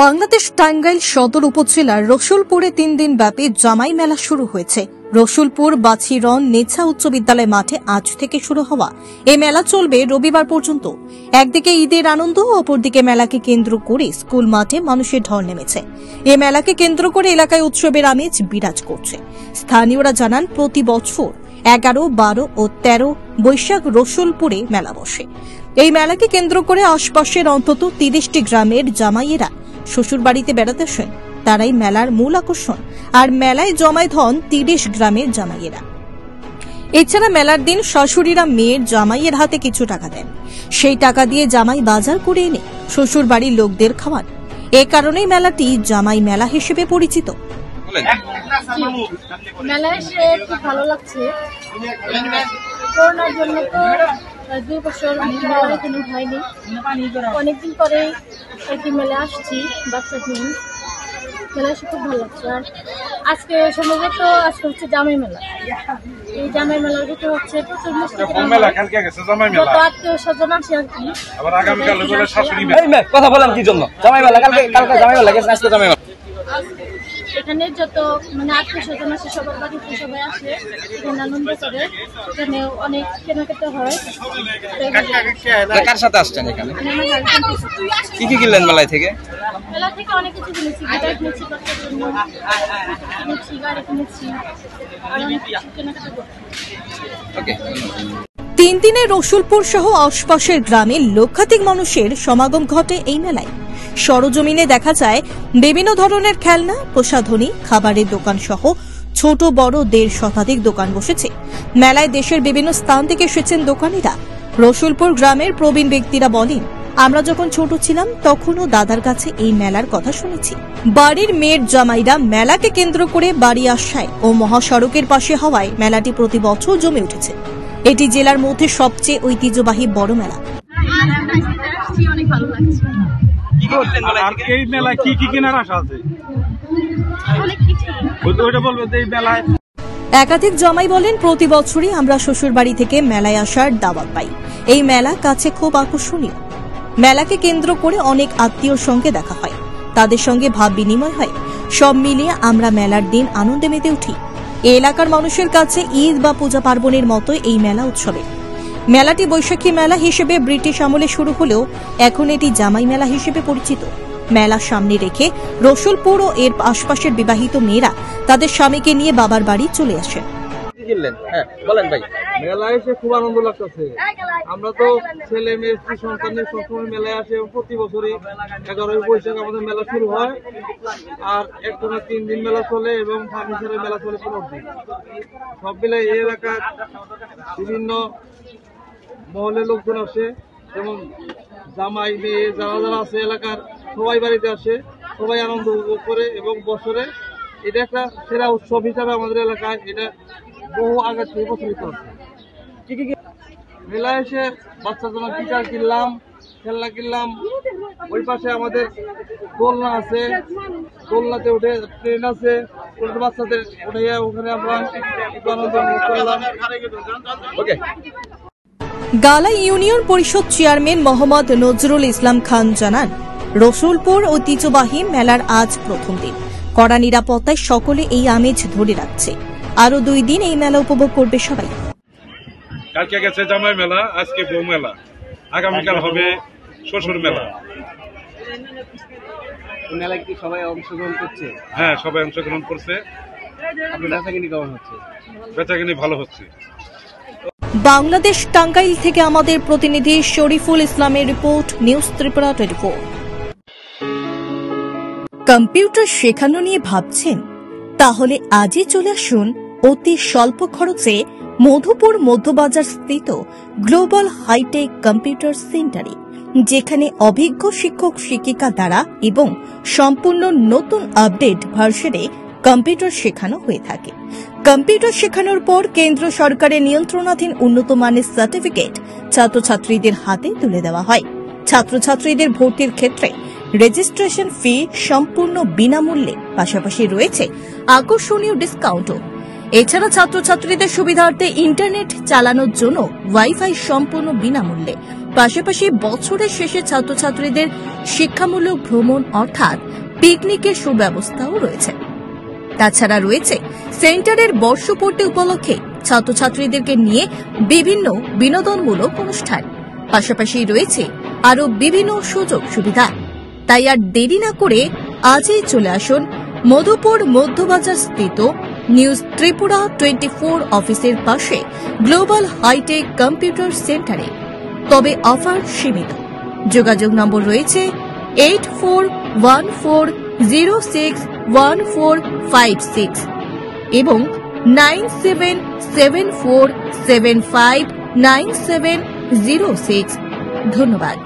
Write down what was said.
বাংলাদেশ টাঙ্গাইল সদর উপজেলার রসুলপুরে 3 দিন ব্যাপী জামাই মেলা শুরু হয়েছে। রসুলপুর বাছিরন নেছা উচ্চ বিদ্যালয় মাঠে আজ থেকে শুরু হওয়া এই মেলা চলবে রবিবার পর্যন্ত। একদিকে ঈদের আনন্দ, অপরদিকে মেলাকে কেন্দ্র করে স্কুল মাঠে মানুষের ঢল নেমেছে। এই মেলাকে কেন্দ্র করে এলাকায় উৎসবের আমেজ বিরাজ করছে। স্থানীয়রা জানান, প্রতি বছর 11, 12 ও 13 বৈশাখ রসুলপুরে মেলা বসে। এই মেলাকে কেন্দ্র করে আশপাশের অন্তত 30টি গ্রামের জামাইয়েরা শ্বশুর বাড়িতে বেড়াতে আসেন। তারাই মেলার মূল আকর্ষণ। আর মেলায় জমায়েত হন 30 গ্রামের জামাইয়েরা। এছাড়া মেলার দিন শাশুড়িরা মেয়ের জামাইয়ের হাতে কিছু টাকা দেন। সেই টাকা দিয়ে জামাই বাজার করে এনে শ্বশুর বাড়ির লোকদের খাওয়ান। এ কারণেই মেলাটি জামাই মেলা হিসেবে পরিচিত। মেলায় এসে খুব ভালো লাগছে। করোনার জন্য তো 2 বছর মেলা এখানে হয়নি। অনেকদিন পরে একটি মেলা আসছি বাচ্চা নিয়ে। মেলা এসে খুব ভালো লাগছে। আর আজকে সম্ভবত আজকে হচ্ছে জামাই মেলা। এই জামাই মেলার ভিতরে হচ্ছে প্রচুর মিষ্টি আত্মীয় স্বজন আসে আর কি। কথা বললাম কি জন্য জামাই মেলা, কালকে জামাই মেলা গেছে, আজকে জামাই মেলা। এখানে যত আত্মীয় স্বজন আছে সবার বাড়িতে সবাই আসে, এখানে আনন্দ করে। এখানে অনেক কেনাকাটা হয়। কার সাথে আসছেন এখানে? কি কি কিনলেন মেলা থেকে? মেলা থেকে অনেক কিছু কিনেছি। গিটার কিনেছি, বাচ্চার জন্য কিনেছি, গাড়ি কিনেছি, আর অনেক কিছু কেনাকাটা করছি। ওকে। 3 দিনে রসুলপুর সহ আশপাশের গ্রামের লক্ষাধিক মানুষের সমাগম ঘটে এই মেলায়। সরজমিনে দেখা যায় বিভিন্ন ধরনের খেলনা, প্রসাধনী, খাবারের দোকান সহ ছোট বড় 1.5 শতাধিক দোকান বসেছে। মেলায় দেশের বিভিন্ন স্থান থেকে এসেছেন দোকানিরা। রসুলপুর গ্রামের প্রবীণ ব্যক্তিরা বলেন, আমরা যখন ছোট ছিলাম তখনও দাদার কাছে এই মেলার কথা শুনেছি। বাড়ির মেয়ের জামাইরা মেলাকে কেন্দ্র করে বাড়ি আসায় ও মহাসড়কের পাশে হওয়ায় মেলাটি প্রতি বছর জমে উঠেছে। এটি জেলার মধ্যে সবচেয়ে ঐতিহ্যবাহী বড় মেলা। অনেক ভালো লাগছে। এই মেলায় কি কি কেনার আশা আছে? একাধিক জামাই বলেন, প্রতি বছরই আমরা শ্বশুর বাড়ি থেকে মেলায় আসার দাওয়াত পাই। এই মেলা কাছে খুব আকর্ষণীয়। মেলাকে কেন্দ্র করে অনেক আত্মীয়র সঙ্গে দেখা হয়, তাদের সঙ্গে ভাব বিনিময় হয়। সব মিলিয়ে আমরা মেলার দিন আনন্দে মেতে উঠি। এই এলাকার মানুষের কাছে ঈদ বা পূজা পার্বণের মতো এই মেলা উৎসবে। মেলাটি বৈশাখী মেলা হিসেবে ব্রিটিশ আমলে শুরু হলেও এখন এটি জামাই মেলা হিসেবে পরিচিত। মেলা সামনে রেখে রসুলপুর ও এর আশপাশের বিবাহিত মেয়েরা তাদের স্বামীকে নিয়ে বাবার বাড়ি চলে আসেন। বলেন ভাই। মেলায় এসে খুব আনন্দ লাগতেছে। আমরা তো ছেলে মেয়ে স্ত্রী সন্তান নিয়ে সবসময় মেলায় আসে। প্রতি বছরই 11 বৈশাখ আমাদের মেলা শুরু হয়। আর একটানা 3 দিন মেলা চলে এবং ফার্নিচারের মেলা চলে 15 দিন। সব মিলে এই এলাকার বিভিন্ন মহলের লোকজন আসে, যেমন জামাই মেয়ে যারা যারা আছে এলাকার সবাই বাড়িতে আসে, সবাই আনন্দ উপভোগ করে। এবং বছরে এটা একটা সেরা উৎসব হিসাবে আমাদের এলাকায় এটা বহু আগে থেকে প্রচলিত আছে। মেলায় এসে বাচ্চার জন্য গিটার কিনলাম, খেলনা কিনলাম। ওই পাশে আমাদের দোলনা আছে, দোলনাতে উঠে ট্রেন আছে, বাচ্চাদের উঠে ওখানে আমরা আনন্দ করলাম। ওকে। গালা ইউনিয়ন পরিষদ চেয়ারম্যান মোহাম্মদ নজরুল ইসলাম খান জানান, রসুলপুর ঐতিহ্যবাহী মেলার আজ প্রথম দিন। কড়া নিরাপত্তায় সকলে এই আমেজ ধরে রাখছে। আরো 2 দিন এই মেলা উপভোগ করবে সবাই। কালকে গেছে জামাই মেলা, আজকে বউ মেলা, আগামীকাল হবে শ্বশুর মেলা। মেলায় কি সবাই অংশগ্রহণ করছে? হ্যাঁ, সবাই অংশগ্রহণ করছে। বেচাকিনি কেমন হচ্ছে? বেচাকিনি ভালো হচ্ছে। বাংলাদেশ টাঙ্গাইল থেকে আমাদের প্রতিনিধি শরীফুল ইসলামের রিপোর্ট, নিউজ ত্রিপুরা 24। কম্পিউটার শেখানো নিয়ে ভাবছেন? তাহলে আজই চলে আসুন অতি স্বল্প খরচে মধুপুর মধ্যবাজার স্থিত গ্লোবাল হাইটেক কম্পিউটার সেন্টারে, যেখানে অভিজ্ঞ শিক্ষক শিক্ষিকা দ্বারা এবং সম্পূর্ণ নতুন আপডেট ভার্সনে কম্পিউটার শেখানো হয়ে থাকে। কম্পিউটার শেখানোর পর কেন্দ্র সরকারের নিয়ন্ত্রণাধীন উন্নত মানের সার্টিফিকেট ছাত্রছাত্রীদের হাতে তুলে দেওয়া হয়। ছাত্রছাত্রীদের ভর্তির ক্ষেত্রে রেজিস্ট্রেশন ফি সম্পূর্ণ বিনামূল্যে, পাশাপাশি রয়েছে আকর্ষণীয় ডিসকাউন্টও। এছাড়া ছাত্রছাত্রীদের সুবিধার্থে ইন্টারনেট চালানোর জন্য ওয়াইফাই সম্পূর্ণ বিনামূল্যে। পাশাপাশি বছরের শেষে ছাত্রছাত্রীদের শিক্ষামূলক ভ্রমণ অর্থাৎ পিকনিকের সুব্যবস্থাও রয়েছে। তাছাড়া রয়েছে সেন্টারের বর্ষপূর্তি উপলক্ষে ছাত্রছাত্রীদেরকে নিয়ে বিভিন্ন বিনোদনমূলক অনুষ্ঠান, পাশাপাশি রয়েছে আরো বিভিন্ন সুযোগ সুবিধা। তাই আর দেরি না করে আজই চলে আসুন মধুপুর মধ্যবাজার স্থিত নিউজ ত্রিপুরা 24 অফিসের পাশে গ্লোবাল হাইটেক কম্পিউটার সেন্টারে। তবে অফার সীমিত। যোগাযোগ নম্বর রয়েছে 8414061456 এবং 9774759706। ধন্যবাদ।